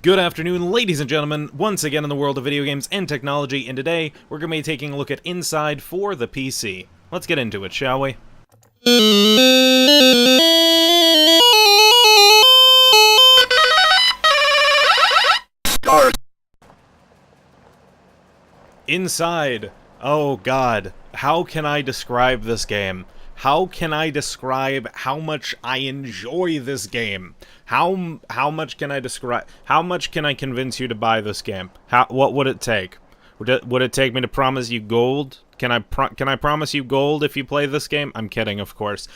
Good afternoon, ladies and gentlemen, once again in the world of video games and technology, and today we're going to be taking a look at Inside for the PC. Let's get into it, shall we? Inside. Oh god, how can I describe this game? How can I describe how much I enjoy this game? How much can I describe? How much can I convince you to buy this game? What would it take? Would it take me to promise you gold? Can I promise you gold if you play this game? I'm kidding, of course.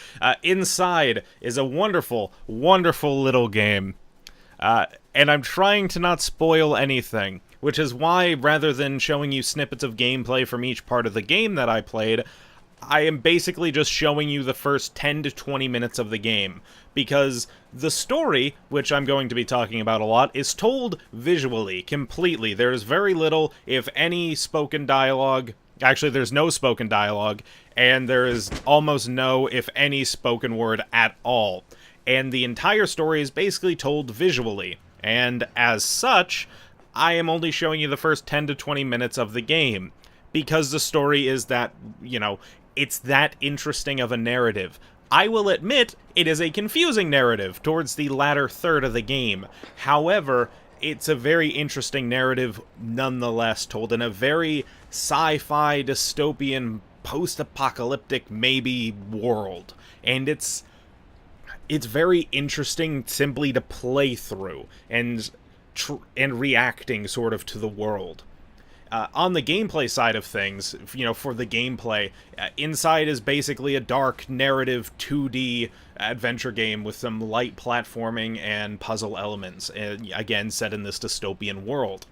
Inside is a wonderful, wonderful little game. And I'm trying to not spoil anything, which is why, rather than showing you snippets of gameplay from each part of the game that I played, I am basically just showing you the first 10 to 20 minutes of the game, because the story, which I'm going to be talking about a lot, is told visually, completely. There's very little, if any, spoken dialogue. Actually, there's no spoken dialogue, and there is almost no, if any, spoken word at all. And the entire story is basically told visually, and as such, I am only showing you the first 10 to 20 minutes of the game, because the story is that, you know, it's that interesting of a narrative. I will admit, it is a confusing narrative towards the latter third of the game. However, it's a very interesting narrative nonetheless, told in a very sci-fi, dystopian, post-apocalyptic, maybe, world. And it's very interesting simply to play through, and reacting sort of to the world. On the gameplay side of things, you know, for the gameplay, Inside is basically a dark, narrative, 2D adventure game with some light platforming and puzzle elements, again, set in this dystopian world.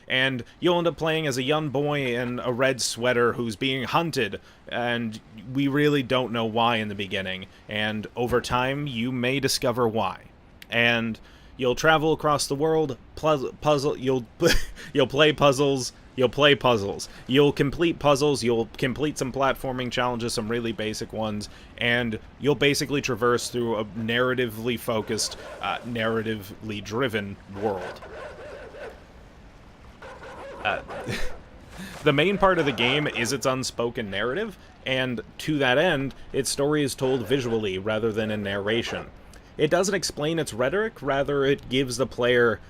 And you'll end up playing as a young boy in a red sweater who's being hunted, and we really don't know why in the beginning, and over time, you may discover why. And you'll travel across the world, you'll play puzzles, you'll complete puzzles, you'll complete some platforming challenges, some really basic ones, and you'll basically traverse through a narratively focused, narratively driven world. The main part of the game is its unspoken narrative, and to that end, its story is told visually rather than in narration. It doesn't explain its rhetoric, rather it gives the player,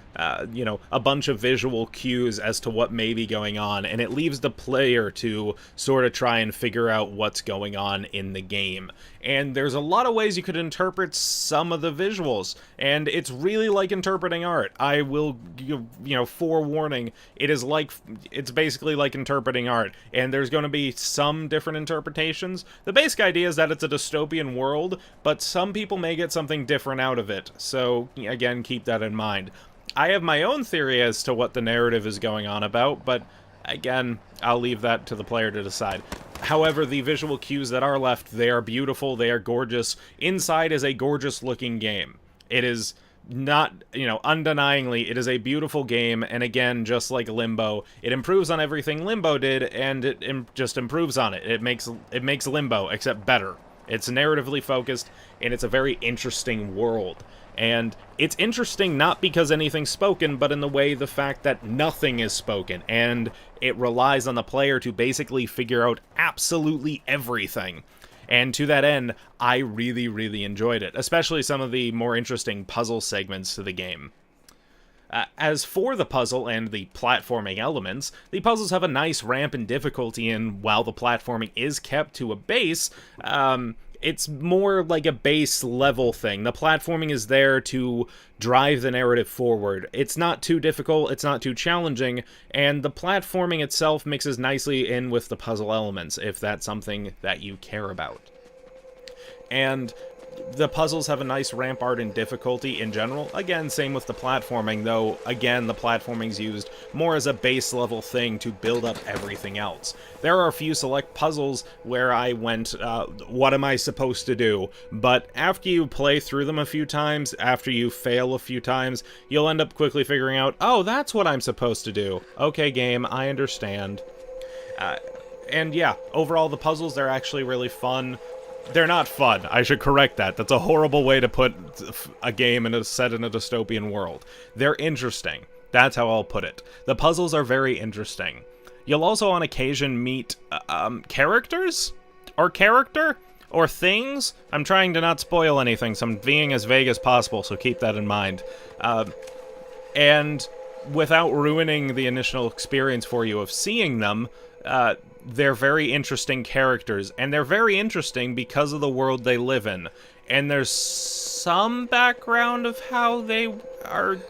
you know, a bunch of visual cues as to what may be going on, and it leaves the player to sort of try and figure out what's going on in the game. And there's a lot of ways you could interpret some of the visuals, and it's really like interpreting art. I will, you know, forewarning, it's basically like interpreting art, and there's going to be some different interpretations. The basic idea is that it's a dystopian world, but some people may get something different out of it, so again, keep that in mind. I have my own theory as to what the narrative is going on about, but again, I'll leave that to the player to decide. However, the visual cues that are left, they are beautiful, they are gorgeous. Inside is a gorgeous-looking game. It is not, you know, undeniably, it is a beautiful game, and again, just like Limbo, it improves on everything Limbo did, and it just improves on it. It makes Limbo, except better. It's narratively focused, and it's a very interesting world. And it's interesting not because anything's spoken, but in the fact that nothing is spoken, and it relies on the player to basically figure out absolutely everything. And to that end, I really, really enjoyed it, especially some of the more interesting puzzle segments to the game. As for the puzzle and the platforming elements, the puzzles have a nice ramp in difficulty, and while the platforming is kept to a base, it's more like a base level thing. The platforming is there to drive the narrative forward. It's not too difficult, it's not too challenging, and the platforming itself mixes nicely in with the puzzle elements, if that's something that you care about. And the puzzles have a nice ramp art in difficulty in general. Again, same with the platforming, though, again, the platforming's used more as a base level thing to build up everything else. There are a few select puzzles where I went, what am I supposed to do? But after you play through them a few times, after you fail a few times, you'll end up quickly figuring out, oh, that's what I'm supposed to do. Okay, game, I understand. And yeah, overall, the puzzles, they're actually really fun. They're not fun. I should correct that. That's a horrible way to put a game set in a dystopian world. They're interesting. That's how I'll put it. The puzzles are very interesting. You'll also on occasion meet characters? Or character? Or things? I'm trying to not spoil anything, so I'm being as vague as possible, so keep that in mind. And without ruining the initial experience for you of seeing them, they're very interesting characters, and they're very interesting because of the world they live in. And there's some background of how they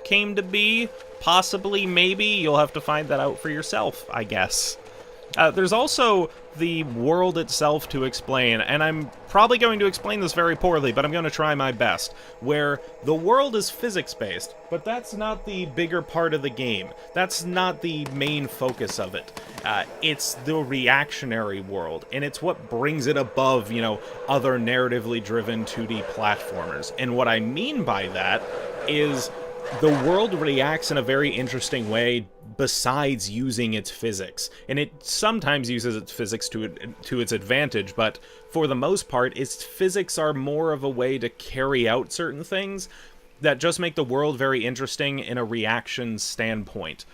came to be. Possibly, maybe. You'll have to find that out for yourself, I guess. There's also the world itself to explain, and I'm probably going to explain this very poorly, but I'm going to try my best, where the world is physics-based, but that's not the bigger part of the game. That's not the main focus of it. It's the reactionary world, and it's what brings it above, other narratively driven 2D platformers. And what I mean by that is the world reacts in a very interesting way besides using its physics. And it sometimes uses its physics to its advantage, but for the most part, its physics are more of a way to carry out certain things that just make the world very interesting in a reaction standpoint.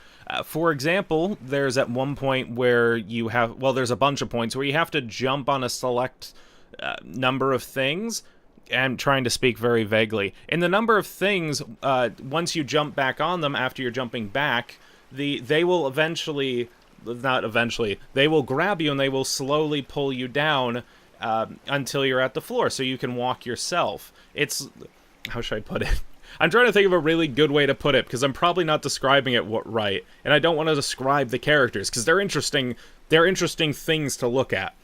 For example, there's at one point where you have, there's a bunch of points where you have to jump on a select number of things. I'm trying to speak very vaguely. In the number of things, once you jump back on them after you're jumping back, they will they will grab you and they will slowly pull you down until you're at the floor, so you can walk yourself. How should I put it? I'm trying to think of a really good way to put it, because I'm probably not describing it right, and I don't want to describe the characters, because they're interesting things to look at.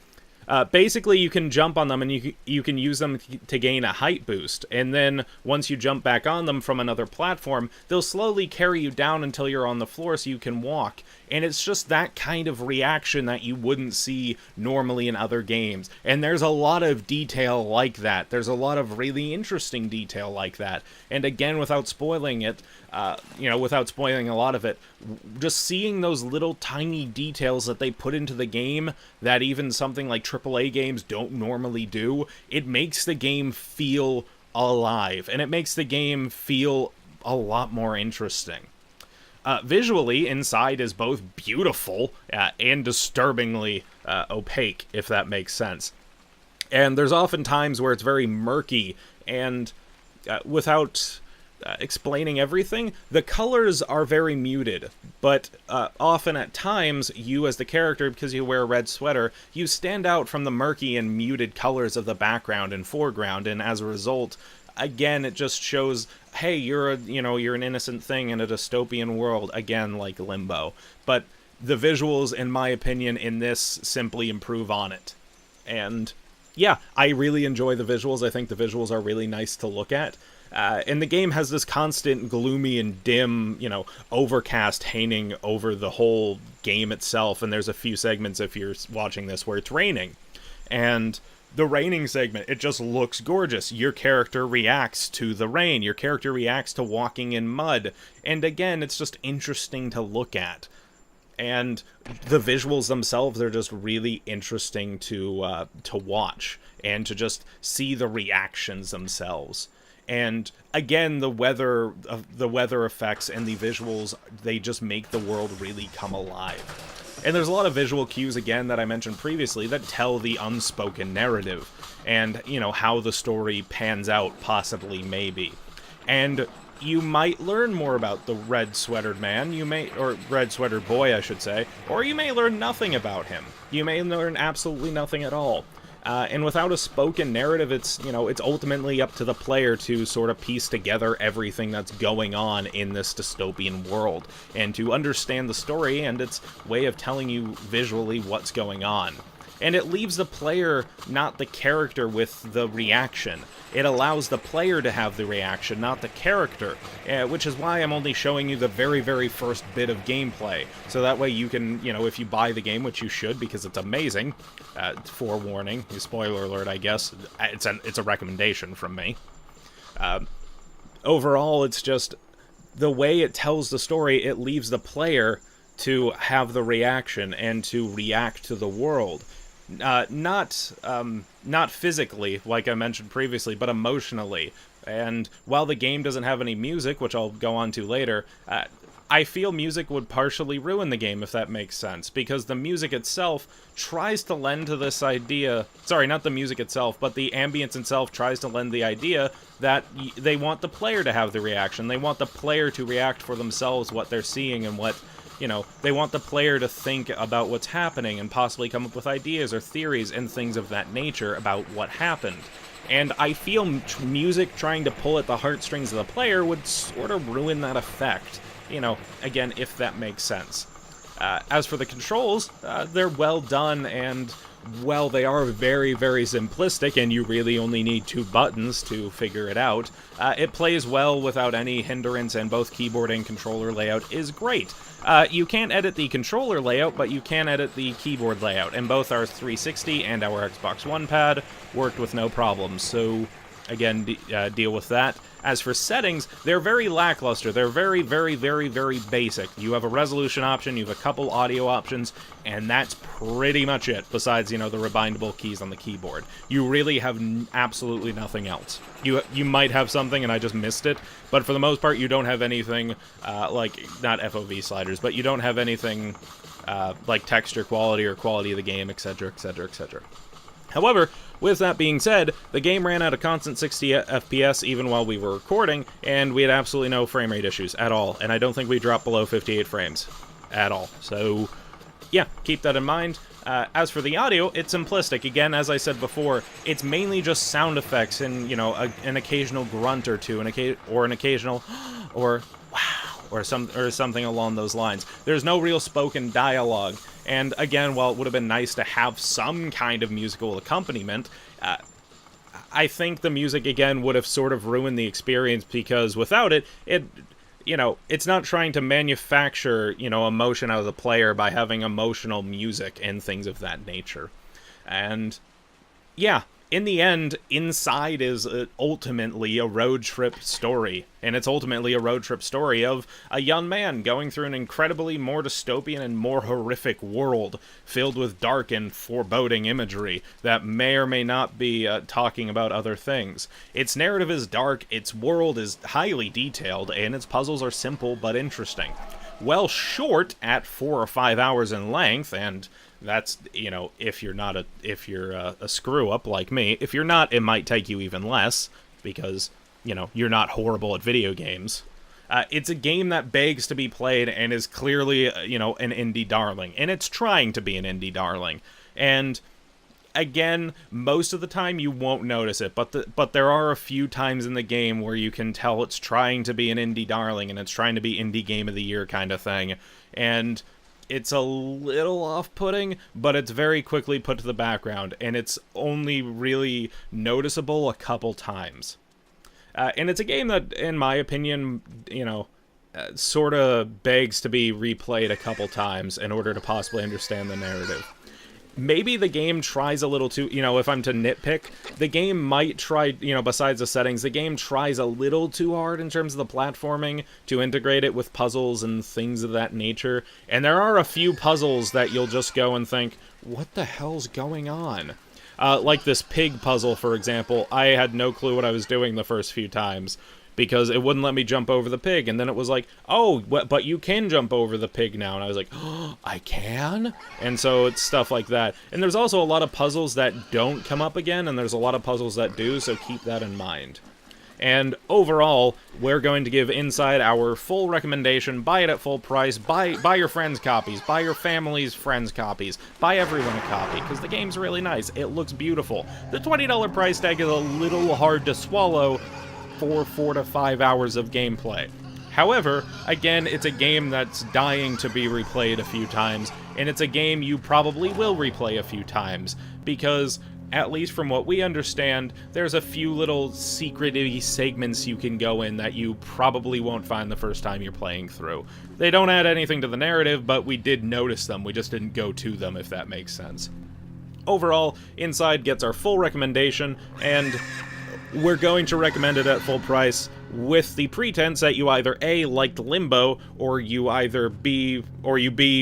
Basically, you can jump on them, and you can use them to gain a height boost. And then, once you jump back on them from another platform, they'll slowly carry you down until you're on the floor so you can walk. And it's just that kind of reaction that you wouldn't see normally in other games. And there's a lot of detail like that. There's a lot of really interesting detail like that. And again, without spoiling it, without spoiling a lot of it, just seeing those little tiny details that they put into the game that even something like AAA games don't normally do, it makes the game feel alive, and it makes the game feel a lot more interesting. Visually, inside is both beautiful and disturbingly opaque, if that makes sense. And there's often times where it's very murky, and without explaining everything, the colors are very muted, but often at times, you as the character, because you wear a red sweater, you stand out from the murky and muted colors of the background and foreground, and as a result, again, it just shows, hey, you're an innocent thing in a dystopian world, again, like Limbo. But the visuals, in my opinion, in this simply improve on it. And yeah, I really enjoy the visuals. I think the visuals are really nice to look at. And the game has this constant gloomy and dim, overcast hanging over the whole game itself. And there's a few segments, if you're watching this, where it's raining. And the raining segment, it just looks gorgeous. Your character reacts to the rain. Your character reacts to walking in mud. And again, it's just interesting to look at. And the visuals themselves are just really interesting to watch. And to just see the reactions themselves. And again, the weather effects and the visuals, they just make the world really come alive. And there's a lot of visual cues, again, that I mentioned previously that tell the unspoken narrative and, how the story pans out, possibly, maybe. And you might learn more about the red-sweatered man, or red-sweatered boy, I should say, or you may learn nothing about him. You may learn absolutely nothing at all. And without a spoken narrative, it's ultimately up to the player to sort of piece together everything that's going on in this dystopian world, and to understand the story and its way of telling you visually what's going on. And it leaves the player, not the character, with the reaction. It allows the player to have the reaction, not the character, which is why I'm only showing you the very, very first bit of gameplay. So that way you can, if you buy the game, which you should because it's amazing, forewarning, spoiler alert, I guess, it's a recommendation from me. Overall, it's just the way it tells the story, it leaves the player to have the reaction and to react to the world. not physically, like I mentioned previously, but emotionally. And while the game doesn't have any music, which I'll go on to later, I feel music would partially ruin the game, if that makes sense, because the music itself tries to lend to this idea... Sorry, not the music itself, but the ambience itself tries to lend the idea that they want the player to have the reaction. They want the player to react for themselves what they're seeing and what... You know, they want the player to think about what's happening and possibly come up with ideas or theories and things of that nature about what happened. And I feel music trying to pull at the heartstrings of the player would sort of ruin that effect. You know, again, if that makes sense. As for the controls, they're well done, and, well, they are very, very simplistic, and you really only need 2 buttons to figure it out. It plays well without any hindrance, and both keyboard and controller layout is great. You can't edit the controller layout, but you can edit the keyboard layout, and both our 360 and our Xbox One pad worked with no problems, so... Again, deal with that. As for settings, they're very lackluster. They're very, very, very, very basic. You have a resolution option, you have a couple audio options, and that's pretty much it, besides, you know, the rebindable keys on the keyboard. You really have absolutely nothing else. You might have something, and I just missed it, but for the most part, you don't have anything, like, not FOV sliders, but you don't have anything, like texture quality or quality of the game, etc., etc., etc. However, with that being said, the game ran at a constant 60 FPS even while we were recording, and we had absolutely no frame rate issues at all, and I don't think we dropped below 58 frames at all. So, yeah, keep that in mind. As for the audio, it's simplistic. Again, as I said before, it's mainly just sound effects and, you know, an occasional grunt or two, or an occasional, or wow, or something along those lines. There's no real spoken dialogue. And again, while it would have been nice to have some kind of musical accompaniment, I think the music, again, would have sort of ruined the experience, because without it, you know, it's not trying to manufacture, you know, emotion out of the player by having emotional music and things of that nature. And, yeah, in the end, Inside is ultimately a road trip story. And it's ultimately a road trip story of a young man going through an incredibly more dystopian and more horrific world filled with dark and foreboding imagery that may or may not be talking about other things. Its narrative is dark, its world is highly detailed, and its puzzles are simple but interesting. Well short at 4 or 5 hours in length, and that's, you know, if you're a screw-up like me. If you're not, it might take you even less, because, you know, you're not horrible at video games. It's a game that begs to be played and is clearly, you know, an indie darling. And it's trying to be an indie darling. And, again, most of the time you won't notice it, but there are a few times in the game where you can tell it's trying to be an indie darling, and it's trying to be indie game of the year kind of thing. And it's a little off-putting, but it's very quickly put to the background, and it's only really noticeable a couple times. And it's a game that, in my opinion, you know, sort of begs to be replayed a couple times in order to possibly understand the narrative. Maybe the game tries a little too, you know, if I'm to nitpick, the game might try, you know, besides the settings, the game tries a little too hard in terms of the platforming to integrate it with puzzles and things of that nature. And there are a few puzzles that you'll just go and think, what the hell's going on? Like this pig puzzle, for example. I had no clue what I was doing the first few times, because it wouldn't let me jump over the pig, and then it was like, oh, but you can jump over the pig now, and I was like, oh, I can? And so it's stuff like that. And there's also a lot of puzzles that don't come up again, and there's a lot of puzzles that do, so keep that in mind. And overall, we're going to give Inside our full recommendation. Buy it at full price. Buy your friends' copies. Buy your family's friends' copies. Buy everyone a copy, because the game's really nice. It looks beautiful. The $20 price tag is a little hard to swallow for 4 to 5 hours of gameplay. However, again, it's a game that's dying to be replayed a few times, and it's a game you probably will replay a few times, because, at least from what we understand, there's a few little secret-y segments you can go in that you probably won't find the first time you're playing through. They don't add anything to the narrative, but we did notice them, we just didn't go to them, if that makes sense. Overall, Inside gets our full recommendation, and we're going to recommend it at full price. with the pretense that you either A, liked Limbo, or you B,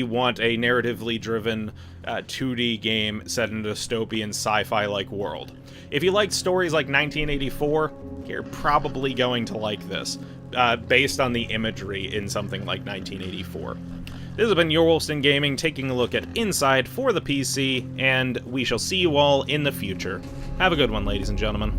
want a narratively driven 2D game set in a dystopian sci-fi-like world. If you liked stories like 1984, you're probably going to like this, based on the imagery in something like 1984. This has been Yourwolfsdengaming, taking a look at Inside for the PC, and we shall see you all in the future. Have a good one, ladies and gentlemen.